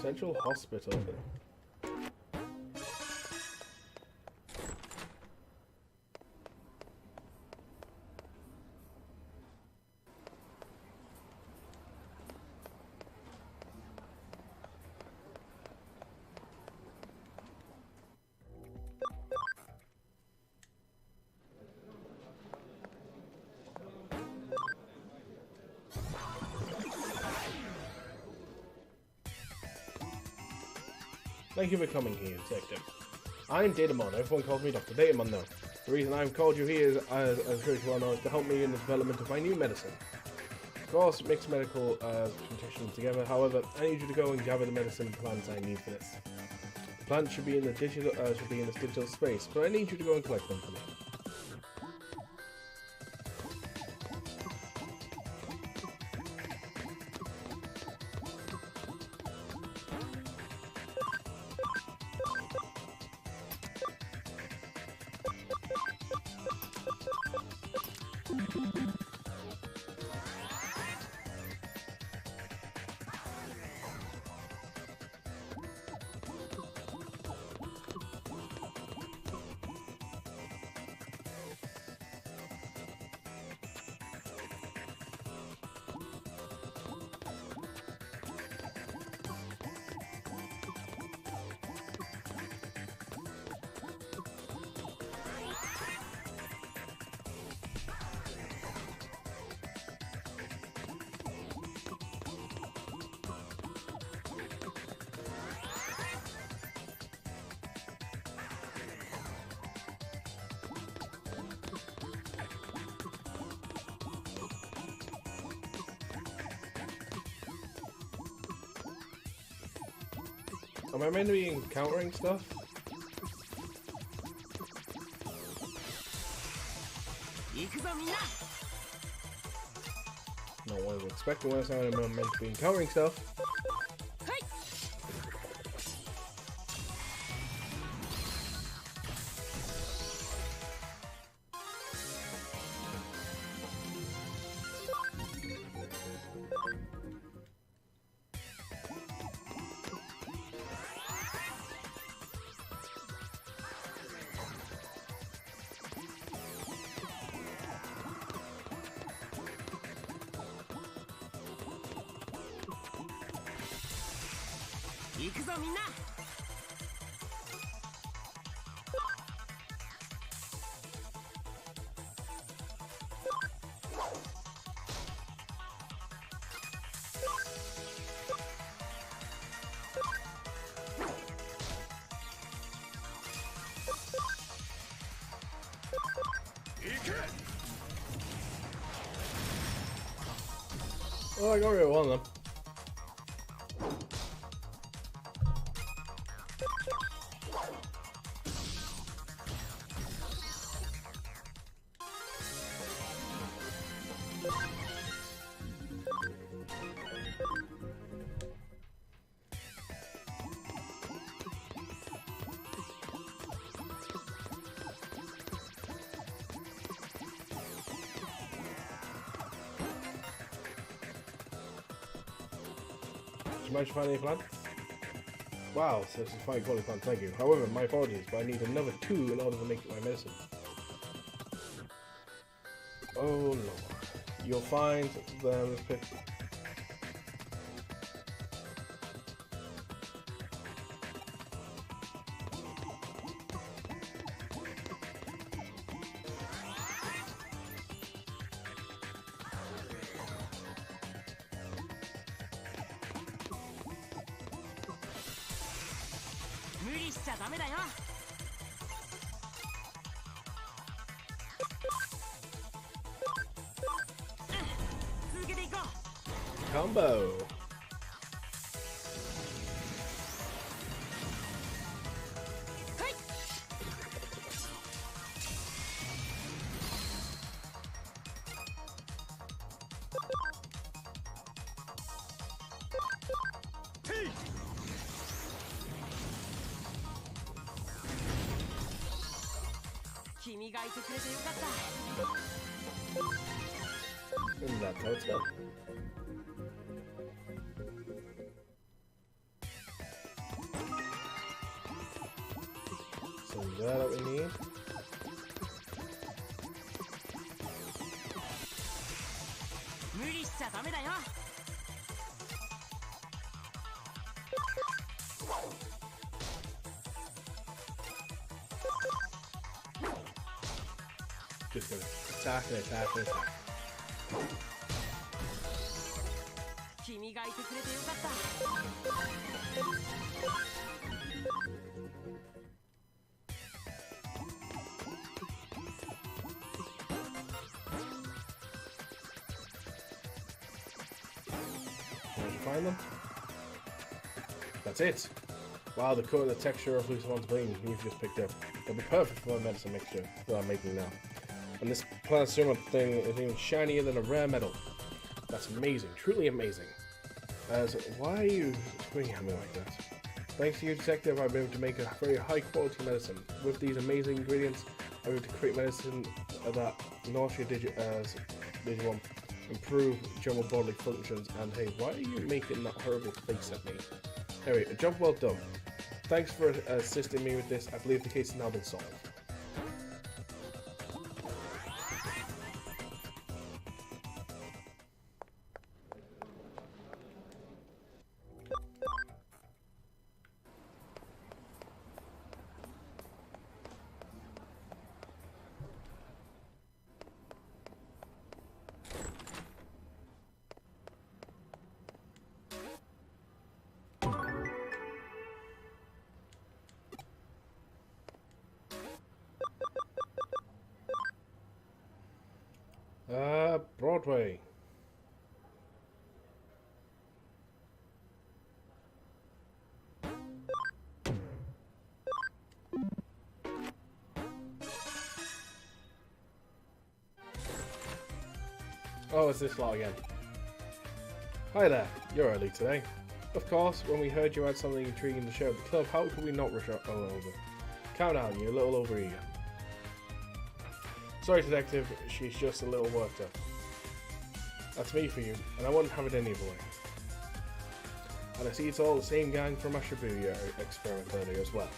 Central Hospital. Thank you for coming here, Detective. I'm Digimon. Everyone calls me Dr. Digimon though. The reason I've called you here is, as sure you well know, is to help me in the development of my new medicine. Of course, mix medical conditions together. However, I need you to go and gather the medicine plants I need for this. The plants should be in the digital this digital space, but I need you to go and collect them for me. Am I meant to be encountering stuff? Not what I was expecting when I said I'm meant to be encountering stuff. Oh, I got rid of one of them. Did you manage to find any plants? Wow, so this is fine quality plant, thank you. However, my apologies, but I need another 2 in order to make my medicine. Oh no. You'll find them picked. Combo. And that's how it's done. there that we need. Just gonna attack and attack and attack. Find them. That's it. Wow, the color and the texture of Lumus's bling you've just picked up. It'll be perfect for my medicine mixture that I'm making now. And this plasma thing is even shinier than a rare metal. That's amazing, truly amazing. Why are you swinging at me like that? Thanks to you, Detective, I've been able to make a very high quality medicine. With these amazing ingredients, I'm able to create medicine that nausea Digimon improve general bodily functions. And hey, why are you making that horrible face at me? Anyway, a job well done. Thanks for assisting me with this. I believe the case has now been solved. Broadway. Oh, it's this lot again. Hi there, you're early today. Of course, when we heard you had something intriguing to share with the club, how could we not rush on over? Count down, you're a little overeager. Sorry, Detective, she's just a little worked up. That's me for you, and I wouldn't have it any other way. And I see it's all the same gang from our Shibuya experiment earlier as well.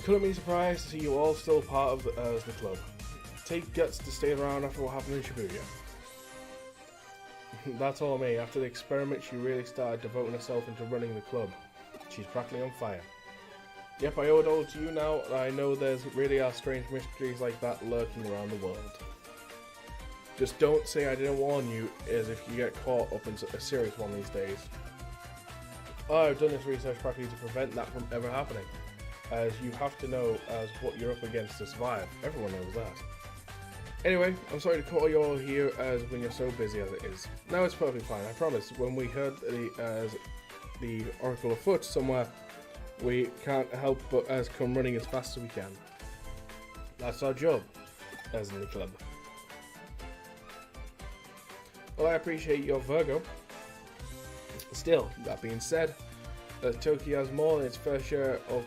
Couldn't be surprised to see you all still part of the club. Take guts to stay around after what happened in Shibuya. That's all me. After the experiment, she really started devoting herself into running the club. She's practically on fire. Yep, I owe it all to you now. I know there's really are strange mysteries like that lurking around the world. Just don't say I didn't warn you, as if you get caught up in a serious one these days. I've done this research practically to prevent that from ever happening, as you have to know as what you're up against to survive. Everyone knows that. Anyway, I'm sorry to call you all here as when you're so busy as it is. Now it's perfectly fine, I promise. When we heard the Oracle afoot somewhere, we can't help but come running as fast as we can. That's our job, as in the club. Well, I appreciate your Virgo. Still, that being said, Tokyo has more than its fair share of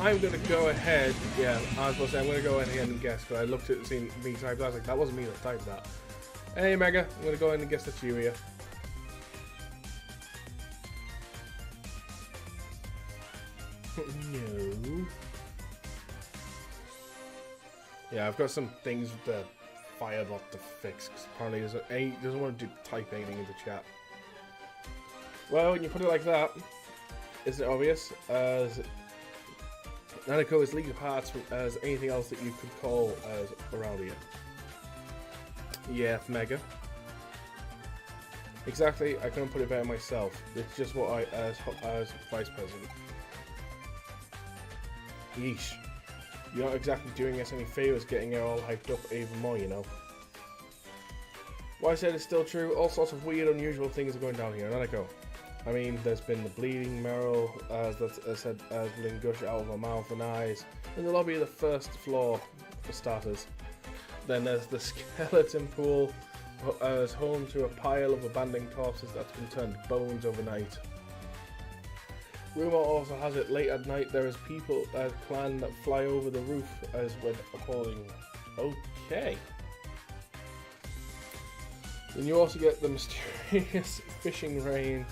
I'm gonna go ahead. Yeah, I was supposed to say I'm gonna go ahead and guess because I looked at the scene me typed. I was like, that wasn't me that typed that. Hey, Mega, I'm gonna go ahead and guess that's you here. No. Yeah, I've got some things with the Firebot to fix because apparently he doesn't want to type anything into chat. Well, when you put it like that, isn't it obvious? As Nanako is League of Hearts as anything else that you could call as around here. Yeah, Mega. Exactly, I couldn't put it better myself. It's just what I as Vice President. Yeesh. You're not exactly doing us any favours getting it all hyped up even more, you know. What I said is still true. All sorts of weird, unusual things are going down here. Nanako. I mean, there's been the bleeding marrow, as bleeding gush out of her mouth and eyes, in the lobby of the first floor, for starters. Then there's the skeleton pool, as home to a pile of abandoned corpses that's been turned to bones overnight. Rumour also has it late at night there is people, clan that fly over the roof as with appalling. Okay. Then you also get the mysterious fishing rain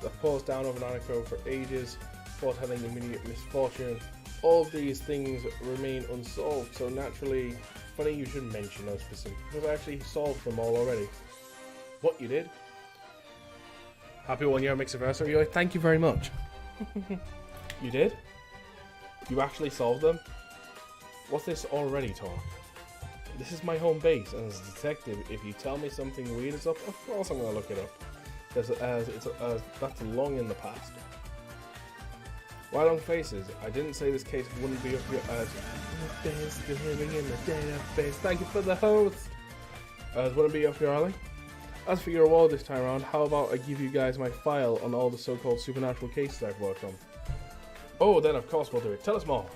that pours down over Nanako for ages, foretelling immediate misfortune. All of these things remain unsolved, so naturally, funny you should mention those specifics, because I actually solved them all already. What, you did? Happy 1 year Mixerversary, thank you very much. You did? You actually solved them? What's this already talk? This is my home base, and as a detective, if you tell me something weird is up, of course I'm going to look it up. That's long in the past. Why long faces? I didn't say this case wouldn't be up your still hearing in the database. Thank you for the host. Wouldn't be up your alley. As for your award this time around, how about I give you guys my file on all the so-called supernatural cases I've worked on? Oh, then of course we'll do it. Tell us more.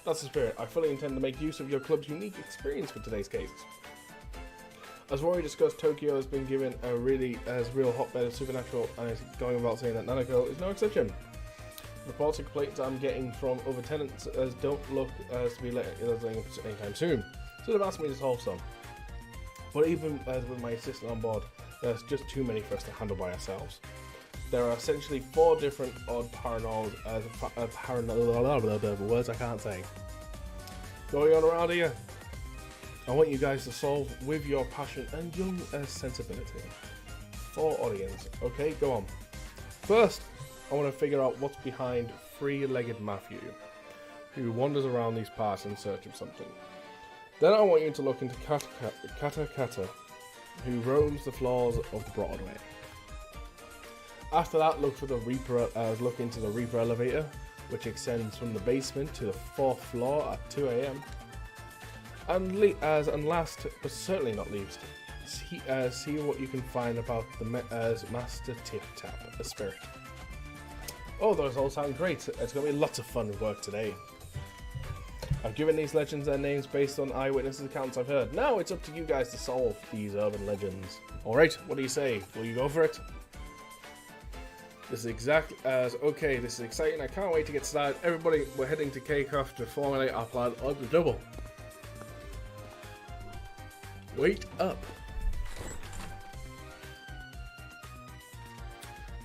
That's the spirit. I fully intend to make use of your club's unique experience for today's cases. As we already discussed, Tokyo has been given a real hotbed of supernatural, and is going about saying that Nanako is no exception. Reports and complaints I'm getting from other tenants don't look to be letting up anytime soon, so they've asked me to solve some. But even with my assistant on board, there's just too many for us to handle by ourselves. There are essentially 4 different odd paranormal words I can't say going on around here. I want you guys to solve with your passion and young sensibility. For audience, okay, go on. First, I want to figure out what's behind three-legged Matthew, who wanders around these parts in search of something. Then I want you to look into Kata, who roams the floors of Broadway. After that, look into the Reaper elevator, which extends from the basement to the 4th floor at 2 AM. And last, but certainly not least, see what you can find about the Master Tip Tap, a spirit. Oh, those all sound great. It's going to be lots of fun work today. I've given these legends their names based on eyewitnesses' accounts I've heard. Now it's up to you guys to solve these urban legends. Alright, what do you say? Will you go for it? This is okay, this is exciting. I can't wait to get started. Everybody, we're heading to K-Craft to formulate our plan of the double. Wait up.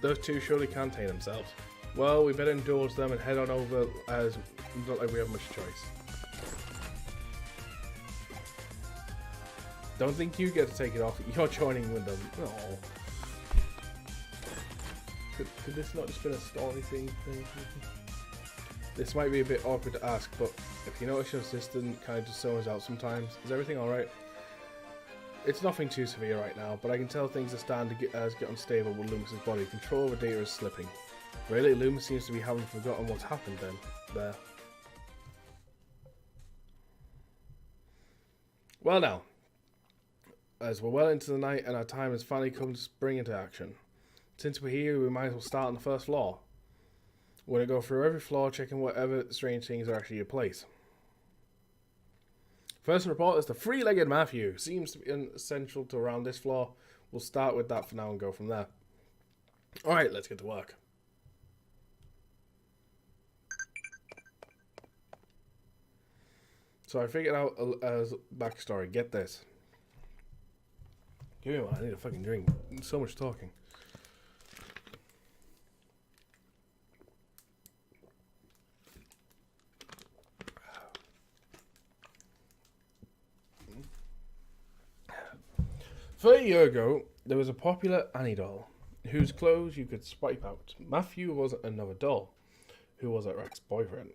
Those two surely can't tame themselves. Well, we better indulge them and head on over, as it's not like we have much choice. Don't think you get to take it off. You're joining with them. Oh. Could this not just been a story thing? This might be a bit awkward to ask, but if you notice your assistant kind of just zones out sometimes, is everything alright? It's nothing too severe right now, but I can tell things are starting to get unstable with Lumus's body. Control over data is slipping. Really, Lumus seems to be having forgotten what's happened then. There. Well now, as we're well into the night and our time has finally come to spring into action. Since we're here, we might as well start on the 1st floor. We're going to go through every floor, checking whatever strange things are actually in place. First report is the three-legged Matthew. Seems to be essential to around this floor. We'll start with that for now and go from there. Alright, let's get to work. So I figured out a backstory. Get this. Give me one. I need a fucking drink. So much talking. A year ago, there was a popular Annie doll, whose clothes you could swipe out. Matthew was another doll, who was her ex-boyfriend.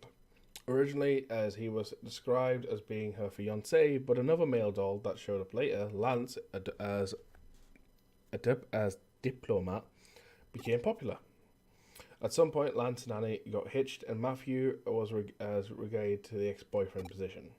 Originally, as he was described as being her fiancé, but another male doll that showed up later, Lance, as diplomat, became popular. At some point, Lance and Annie got hitched, and Matthew was relegated to the ex-boyfriend position.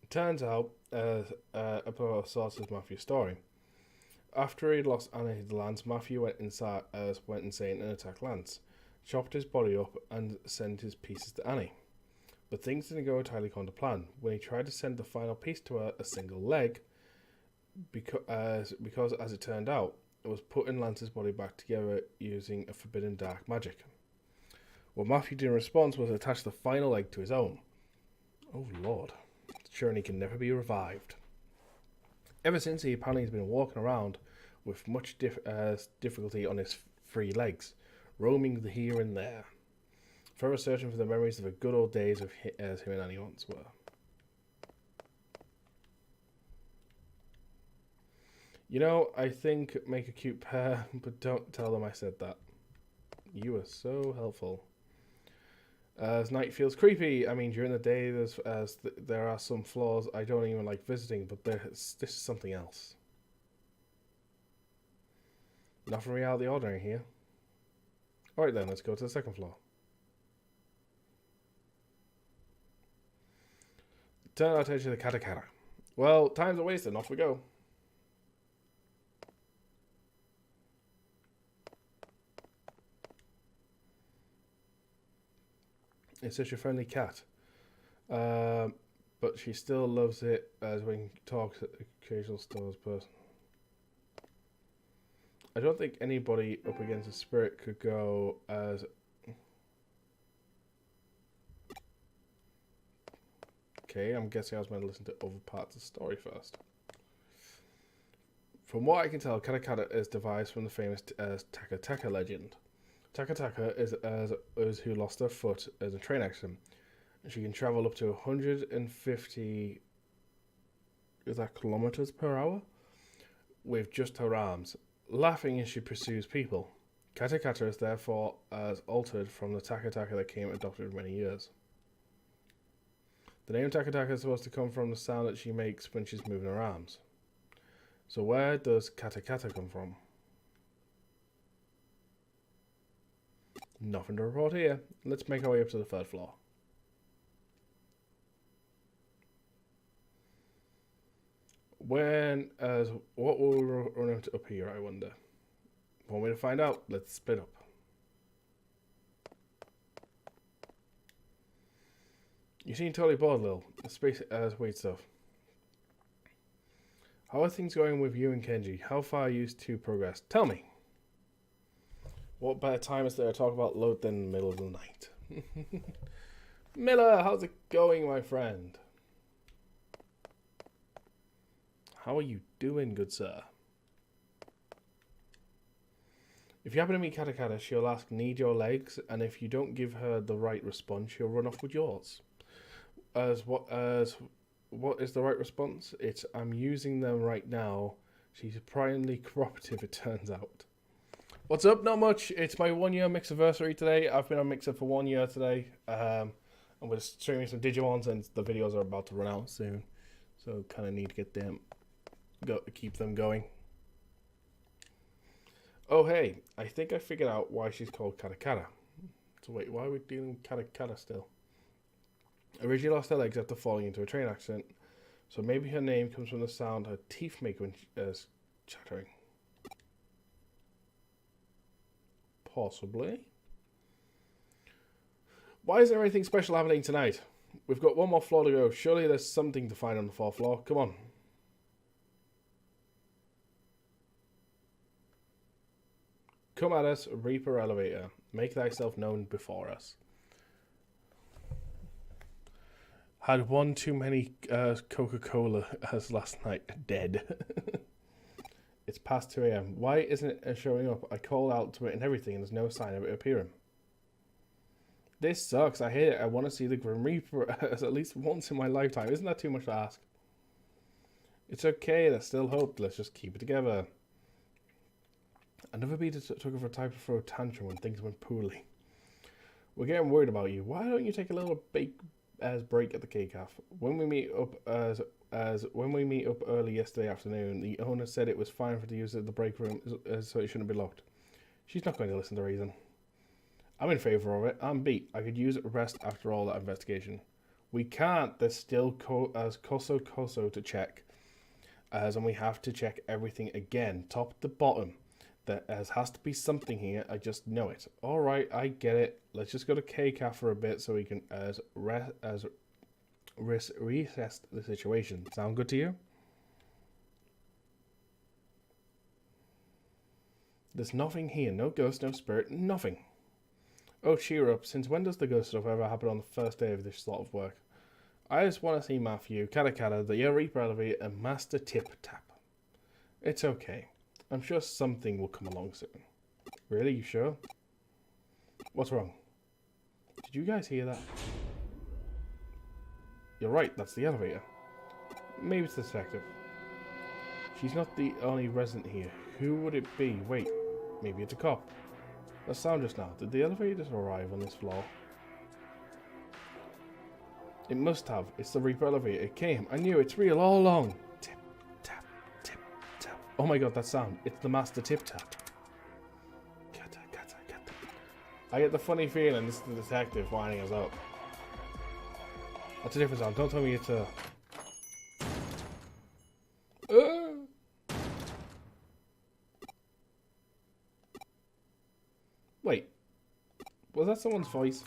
Turns out, upon sources Matthew's story, after he'd lost Annie to Lance, Matthew went insane and attacked Lance. chopped his body up, and sent his pieces to Annie. But things didn't go entirely according to plan. When he tried to send the final piece to her, a single leg, because as it turned out, it was putting Lance's body back together using a forbidden dark magic. What Matthew did in response was attach the final leg to his own. Oh lord. Journey can never be revived. Ever since, he apparently has been walking around with much difficulty on his free legs, roaming here and there, forever searching for the memories of the good old days of as him and Annie once were. You know, I think make a cute pair, but don't tell them I said that. You are so helpful. As night feels creepy. I mean, during the day, there are some floors I don't even like visiting, but this is something else. Nothing out of the ordinary here. Alright then, let's go to the second floor. Turn our attention to the Katakata. Well, time's a wasted, off we go. It's such a friendly cat. But she still loves it as when talks at occasional stores person. I don't think anybody up against a spirit could go as... Okay, I'm guessing I was meant to listen to other parts of the story first. From what I can tell, Katakata is devised from the famous Taka Taka legend. Taka Taka is who lost her foot in a train accident. She can travel up to 150 kilometers per hour with just her arms, laughing as she pursues people. Katakata is therefore as altered from the Taka Taka that came adopted many years. The name Taka Taka is supposed to come from the sound that she makes when she's moving her arms. So where does Katakata come from? Nothing to report here. Let's make our way up to the third floor. What will we run into up here, I wonder? Want me to find out? Let's split up. You seem totally bored, Lil. Space wait stuff. How are things going with you and Kenji? How far are you two progressed? Tell me. What better time is there to talk about load than the middle of the night? Miller, how's it going, my friend? How are you doing, good sir? If you happen to meet Katakata, she'll ask, need your legs? And if you don't give her the right response, she'll run off with yours. What is the right response? It's, I'm using them right now. She's surprisingly cooperative, it turns out. What's up? Not much. It's my 1 year Mixerversary today. I've been on Mixer for 1 year today. And we're streaming some Digimon since the videos are about to run out soon. So kind of need to get them, keep them going. Oh hey, I think I figured out why she's called Katakata. So wait, why are we dealing with Katakata still? Originally lost her legs after falling into a train accident. So maybe her name comes from the sound her teeth make when she's chattering. Possibly. Why is there anything special happening tonight? We've got one more floor to go. Surely there's something to find on the fourth floor. Come on. Come at us, Reaper Elevator. Make thyself known before us. Had one too many Coca-Cola as last night. Dead. It's past 2 a.m. Why isn't it showing up? I called out to it and everything and there's no sign of it appearing. This sucks. I hate it. I want to see the Grim Reaper at least once in my lifetime. Isn't that too much to ask? It's okay. There's still hope. Let's just keep it together. I never be took over a type of throw a tantrum when things went poorly. We're getting worried about you. Why don't you take a little break at the K-Caf? When we meet up early yesterday afternoon, the owner said it was fine for her to use the break room, so it shouldn't be locked. She's not going to listen to reason. I'm in favour of it. I'm beat. I could use rest after all that investigation. We can't. There's still Koso to check, and we have to check everything again, top to bottom. There has to be something here. I just know it. Alright, I get it. Let's just go to KCAF for a bit so we can reassess the situation. Sound good to you? There's nothing here. No ghost, no spirit, nothing. Oh, cheer up. Since when does the ghost stuff ever happen on the first day of this sort of work? I just want to see Matthew, Kata, the Reaper Elevator, and Master Tip Tap. It's okay. I'm sure something will come along soon. Really? You sure? What's wrong? Did you guys hear that? You're right, that's the elevator. Maybe it's the detective. She's not the only resident here. Who would it be? Wait, maybe it's a cop. That sound just now. Did the elevator just arrive on this floor? It must have. It's the Reaper elevator. It came. I knew. It's real all along. Tip, tap, tip, tap. Oh my god, that sound. It's the Master Tip Tap. Kata. I get the funny feeling this is the detective winding us up. That's a different sound. Don't tell me it's a... Wait. Was that someone's voice?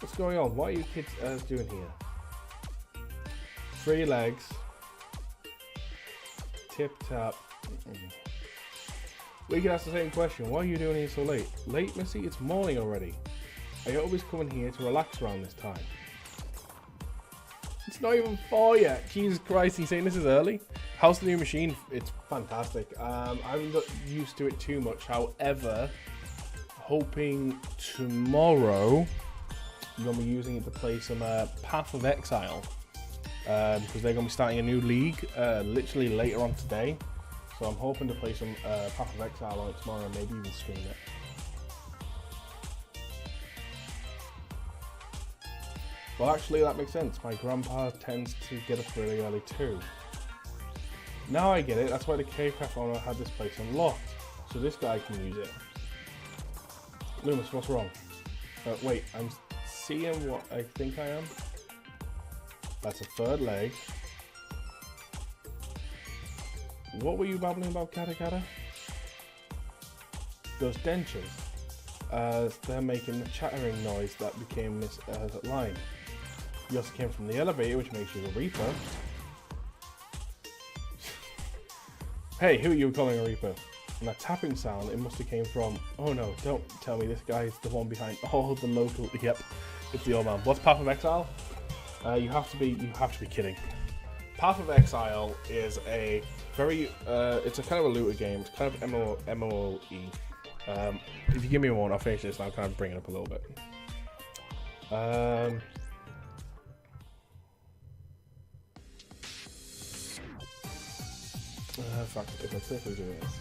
What's going on? What are you kids doing here? 3 legs. Tip tap. We can ask the same question. Why are you doing here so late? Late, Missy? It's morning already. I always come in here to relax around this time. It's not even 4 yet. Jesus Christ, he's saying this is early. How's the new machine? It's fantastic. I haven't got used to it too much. However, hoping tomorrow I'm going to be using it to play some Path of Exile. Because they're going to be starting a new league literally later on today. So I'm hoping to play some Path of Exile on it tomorrow and maybe even stream it. Well, actually, that makes sense. My grandpa tends to get up really early too. Now I get it. That's why the K-Craft owner had this place unlocked. So this guy can use it. Lumus, what's wrong? Wait, I'm seeing what I think I am. That's a 3rd leg. What were you babbling about, Kata? Those dentures. They're making the chattering noise that became this line. You also came from the elevator, which makes you a Reaper. Hey, who are you calling a Reaper? And that tapping sound, it must have came from... Oh no, don't tell me this guy's the one behind all the local... Yep, it's the old man. What's Path of Exile? You have to be kidding. Path of Exile is a very... it's a kind of a looter game. It's kind of MMOE. If you give me a moment, I'll finish this and I'll kind of bring it up a little bit. Fuck, if I quickly do this.